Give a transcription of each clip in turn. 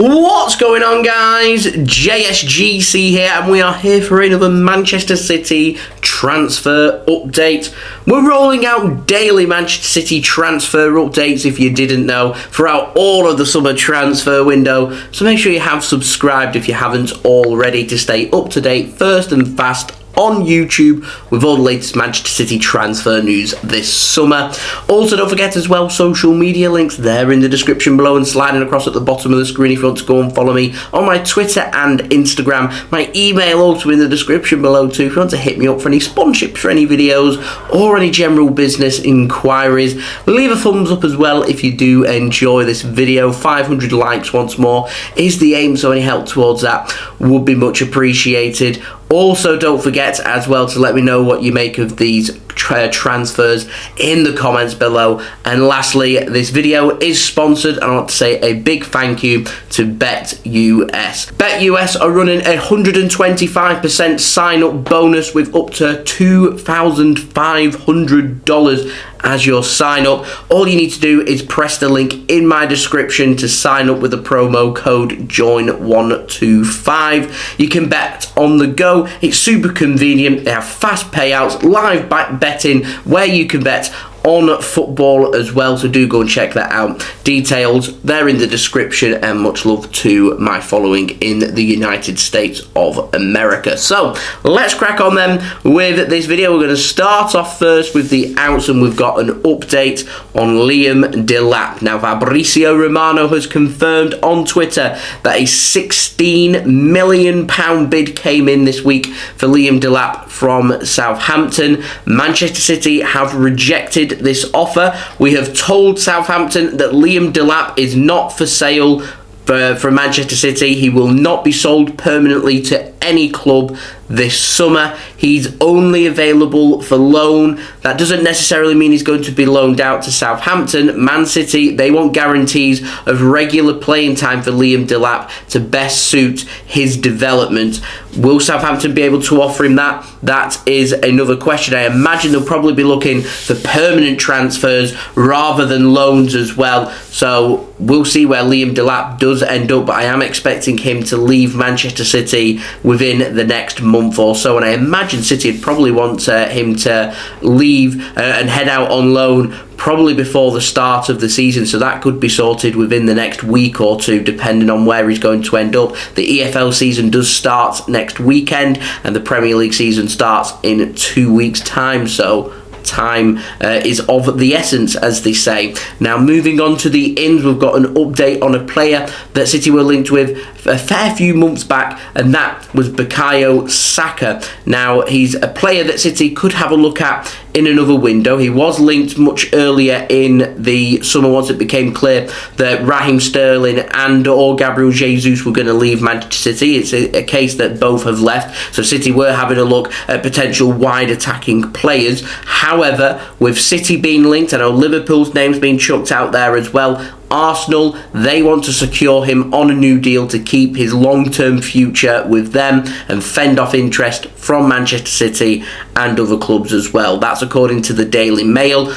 What's going on, guys? JSGC here, and we are here for another Manchester City transfer update. We're rolling out daily Manchester City transfer updates, if you didn't know, throughout all of the summer transfer window. So make sure you have subscribed if you haven't already to stay up to date, first and fast, on YouTube with all the latest Manchester City transfer news this summer. Also, don't forget as well, social media links there in the description below and sliding across at the bottom of the screen if you want to go and follow me on my Twitter and Instagram. My email also in the description below too if you want to hit me up for any sponsorships for any videos or any general business inquiries. Leave a thumbs up as well if you do enjoy this video. 500 likes once more is the aim, so any help towards that would be much appreciated. Also, don't forget as well to let me know what you make of these transfers in the comments below. And lastly, this video is sponsored, and I want to say a big thank you to BetUS. BetUS are running a 125% sign-up bonus with up to $2,500 as your sign up. All you need to do is press the link in my description to sign up with the promo code JOIN125. You can bet on the go. It's super convenient. They have fast payouts, live betting where you can bet on football as well, so do go and check that out. Details there in the description, and much love to my following in the United States of America. So let's crack on then with this video. We're going to start off first with the outs, and we've got an update on Liam Delap. Now, Fabrizio Romano has confirmed on Twitter that a £16 million bid came in this week for Liam Delap from Southampton. Manchester City have rejected this offer. We have told Southampton that Liam Delap is not for sale for Manchester City. He will not be sold permanently to any club this summer. He's only available for loan. That doesn't necessarily mean he's going to be loaned out to Southampton. Man City, they want guarantees of regular playing time for Liam Delap to best suit his development. Will Southampton be able to offer him that? That is another question. I imagine they'll probably be looking for permanent transfers rather than loans as well. So we'll see where Liam Delap does end up, but I am expecting him to leave Manchester City within the next month or so, and I imagine City would probably want him to leave and head out on loan probably before the start of the season, so that could be sorted within the next week or two, depending on where he's going to end up. The EFL season does start next weekend, and the Premier League season starts in 2 weeks' time, so time is of the essence, as they say. Now, moving on to the ins, we've got an update on a player that City were linked with a fair few months back, and that was Bukayo Saka. Now, he's a player that City could have a look at in another window. He was linked much earlier in the summer once it became clear that Raheem Sterling and or Gabriel Jesus were going to leave Manchester City. It's a case that both have left, so City were having a look at potential wide attacking players. However, with City being linked, I know Liverpool's name's been chucked out there as well. Arsenal, they want to secure him on a new deal to keep his long-term future with them and fend off interest from Manchester City and other clubs as well. That's according to the Daily Mail.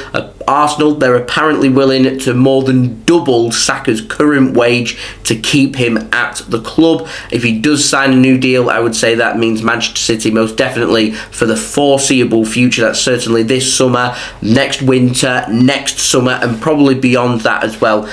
Arsenal, they're apparently willing to more than double Saka's current wage to keep him at the club. If he does sign a new deal, I would say that means Manchester City most definitely for the foreseeable future. That's certainly this summer, next winter, next summer, and probably beyond that as well,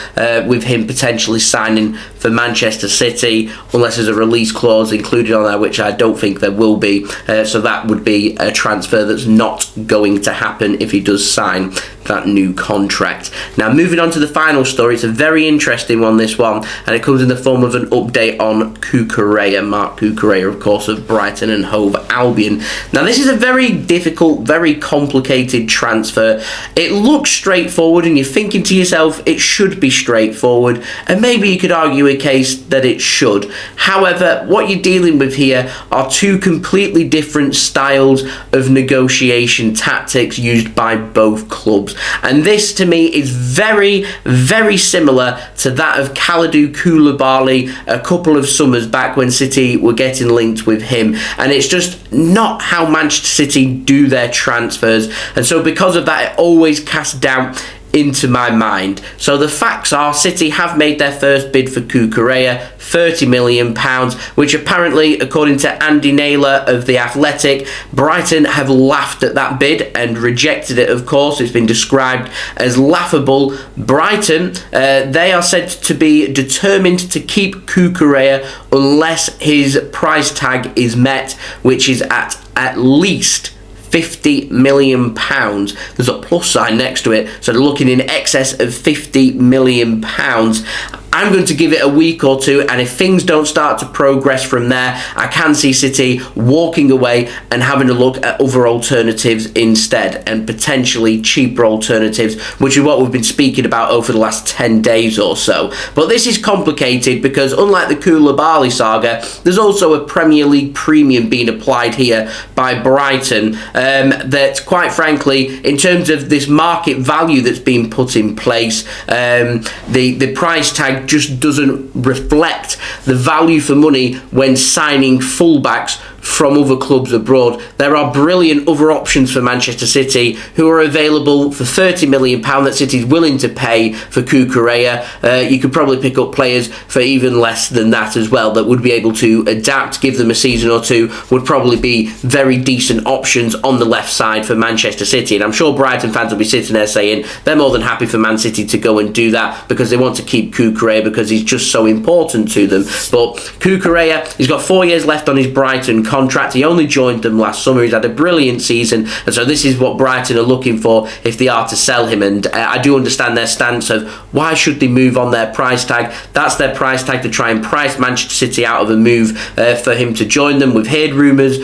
with him potentially signing for Manchester City, unless there's a release clause included on there, which I don't think there will be. So that would be a transfer that's not going to happen if he does sign that new contract. Now, moving on to the final story, it's a very interesting one, this one, and it comes in the form of an update on Cucurella, Marc Cucurella, of course, of Brighton and Hove Albion. Now, this is a very difficult, very complicated transfer. It looks straightforward, and you're thinking to yourself, it should be straightforward, and maybe you could argue a case that it should. However, what you're dealing with here are two completely different styles of negotiation tactics used by both clubs. And this, to me, is very, very similar to that of Kalidou Koulibaly a couple of summers back when City were getting linked with him. And it's just not how Manchester City do their transfers. And so because of that, it always casts doubt into my mind. So the facts are City have made their first bid for Cucurella, £30 million, which apparently, according to Andy Naylor of The Athletic, Brighton have laughed at that bid and rejected it, of course. It's been described as laughable. Brighton, they are said to be determined to keep Cucurella unless his price tag is met, which is at least £50 million. There's a plus sign next to it, so they're looking in excess of £50 million. I'm going to give it a week or two, and if things don't start to progress from there, I can see City walking away and having a look at other alternatives instead, and potentially cheaper alternatives, which is what we've been speaking about over the last 10 days or so. But this is complicated because, unlike the Koulibaly saga, there's also a Premier League premium being applied here by Brighton that, quite frankly, in terms of this market value that's been put in place, the price tag just doesn't reflect the value for money when signing fullbacks from other clubs abroad. There are brilliant other options for Manchester City who are available for £30 million that City's willing to pay for Cucurella. You could probably pick up players for even less than that as well that would be able to adapt, give them a season or two, would probably be very decent options on the left side for Manchester City. And I'm sure Brighton fans will be sitting there saying they're more than happy for Man City to go and do that because they want to keep Cucurella because he's just so important to them. But Cucurella, he's got 4 years left on his Brighton contract. He only joined them last summer. He's had a brilliant season, and so this is what Brighton are looking for if they are to sell him. And I do understand their stance of why should they move on their price tag. That's their price tag to try and price Manchester City out of a move for him to join them. We've heard rumours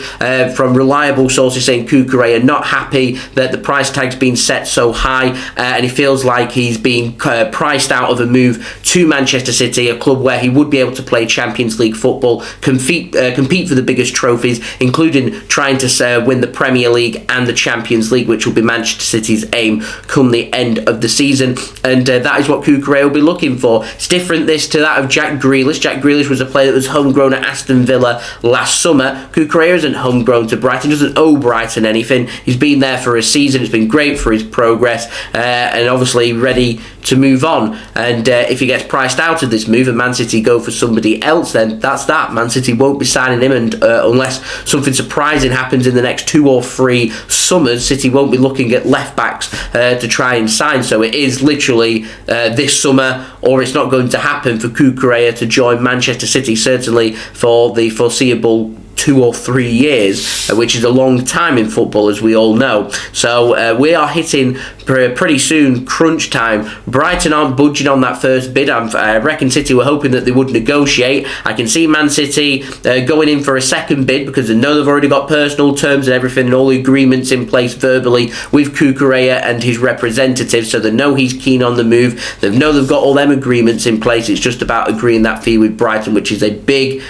from reliable sources saying Cucurella not happy that the price tag's been set so high, and he feels like he's being priced out of a move to Manchester City, a club where he would be able to play Champions League football, compete for the biggest trophies, including trying to win the Premier League and the Champions League, which will be Manchester City's aim come the end of the season. And that is what Cucurella will be looking for. It's different this to that of Jack Grealish. Jack Grealish was a player that was homegrown at Aston Villa last summer. Cucurella isn't homegrown to Brighton, doesn't owe Brighton anything. He's been there for a season. It's been great for his progress, and obviously ready to move on. And if he gets priced out of this move and Man City go for somebody else, then that's that. Man City won't be signing him, and unless something surprising happens in the next 2 or 3 summers, City won't be looking at left backs to try and sign. So it is literally this summer, or it's not going to happen for Cucurella to join Manchester City, certainly for the foreseeable 2 or 3 years, which is a long time in football, as we all know. So we are hitting pretty soon crunch time. Brighton aren't budging on that first bid. I reckon City were hoping that they would negotiate. I can see Man City going in for a second bid because they know they've already got personal terms and everything and all the agreements in place verbally with Cucurella and his representatives, so they know he's keen on the move. They know they've got all them agreements in place. It's just about agreeing that fee with Brighton, which is a big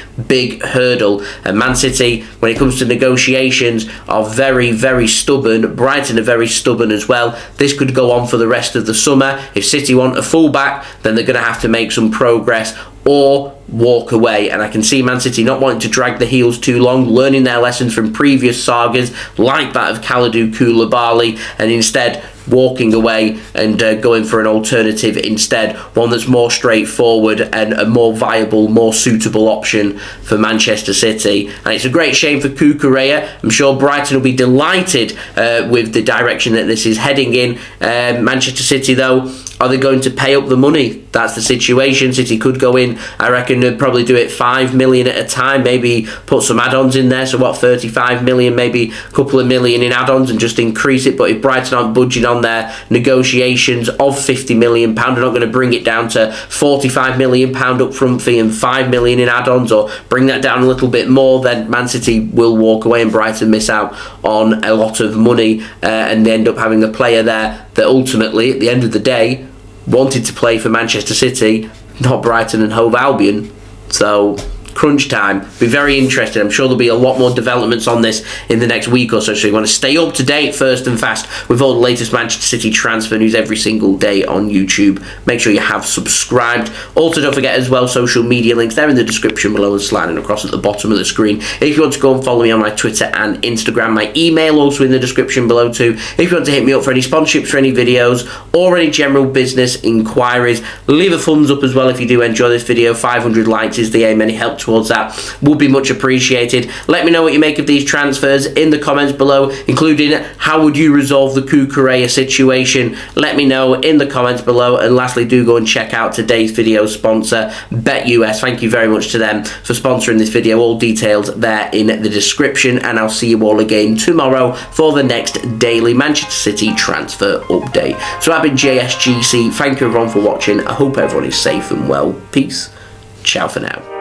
hurdle. And Man City, when it comes to negotiations, are very, very stubborn. Brighton are very stubborn as well. This could go on for the rest of the summer. If City want a fullback, then they're going to have to make some progress or walk away. And I can see Man City not wanting to drag the heels too long, learning their lessons from previous sagas like that of Kalidou Koulibaly, and instead walking away and going for an alternative instead, one that's more straightforward and a more viable, more suitable option for Manchester City. And it's a great shame for Cucurella. I'm sure Brighton will be delighted with the direction that this is heading in. Manchester City, though, are they going to pay up the money? That's the situation. City could go in, I reckon they'd probably do it 5 million at a time, maybe put some add-ons in there, so 35 million, maybe a couple of million in add-ons and just increase it. But if Brighton aren't budging on their negotiations of £50 million, they're not going to bring it down to £45 million upfront fee and 5 million in add-ons, or bring that down a little bit more, then Man City will walk away and Brighton miss out on a lot of money, and they end up having a player there that ultimately, at the end of the day, wanted to play for Manchester City, not Brighton and Hove Albion. So crunch time. Be very interested. I'm sure there'll be a lot more developments on this in the next week or so. So you want to stay up to date first and fast with all the latest Manchester City transfer news every single day on YouTube. Make sure you have subscribed. Also, don't forget as well, social media links, they're in the description below and sliding across at the bottom of the screen. If you want to go and follow me on my Twitter and Instagram, my email also in the description below too. If you want to hit me up for any sponsorships for any videos or any general business inquiries, leave a thumbs up as well if you do enjoy this video. 500 likes is the aim. Any help towards that would be much appreciated. Let me know what you make of these transfers in the comments below, including how would you resolve the Cucurella situation. Let me know in the comments below. And lastly, do go and check out today's video sponsor, BetUS. Thank you very much to them for sponsoring this video. All details there in the description, and I'll see you all again tomorrow for the next daily Manchester City transfer update. So I've been JSGC. Thank you everyone for watching. I hope everyone is safe and well. Peace. Ciao for now.